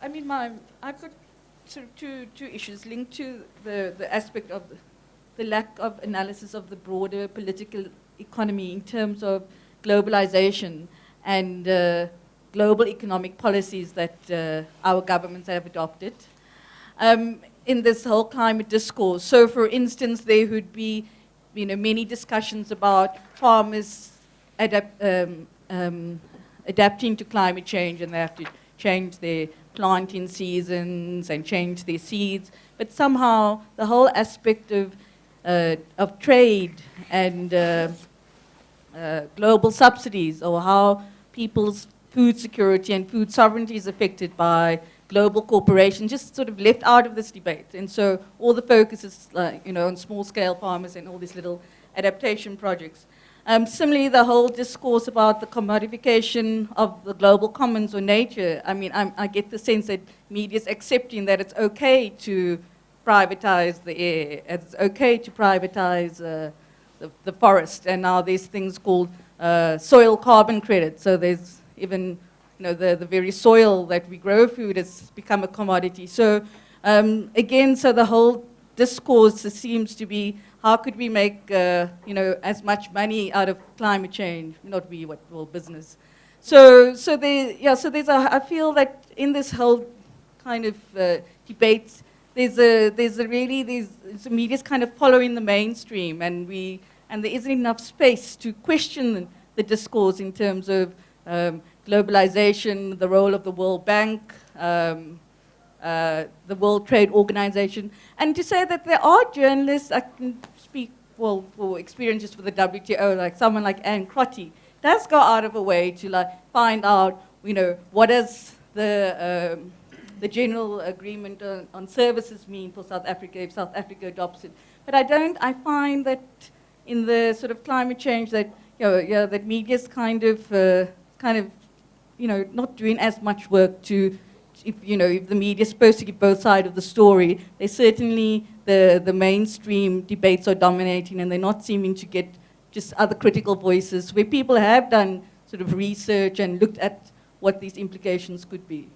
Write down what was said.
I mean, I've got sort of two issues linked to the aspect of the lack of analysis of the broader political economy in terms of globalization and global economic policies that our governments have adopted in this whole climate discourse. So, for instance, there would be, many discussions about farmers adapting to climate change, and they have to change their planting seasons and change their seeds. But somehow, the whole aspect of trade and global subsidies, or how people's food security and food sovereignty is affected by global corporations, just sort of left out of this debate. And so all the focus is on small-scale farmers and all these little adaptation projects. Similarly, the whole discourse about the commodification of the global commons or nature, I mean, I get the sense that media is accepting that it's okay to privatize the air, it's okay to privatize the forest, and now there's things called soil carbon credits. So there's even, the very soil that we grow food has become a commodity. So again, so the whole discourse seems to be, how could we make, as much money out of climate change? Not we, business. So there's I feel that in this whole kind of debate, the media's kind of following the mainstream, and there isn't enough space to question the discourse in terms of globalization, the role of the World Bank, the World Trade Organization, and to say that there are journalists, I can speak for experiences for the WTO, like someone like Anne Crotty, does go out of her way to find out, what does the general agreement on services mean for South Africa if South Africa adopts it. But I find that in the sort of climate change that, that media's kind of, not doing as much work to, if the media is supposed to give both sides of the story, they certainly, the mainstream debates are dominating, and they're not seeming to get just other critical voices where people have done sort of research and looked at what these implications could be.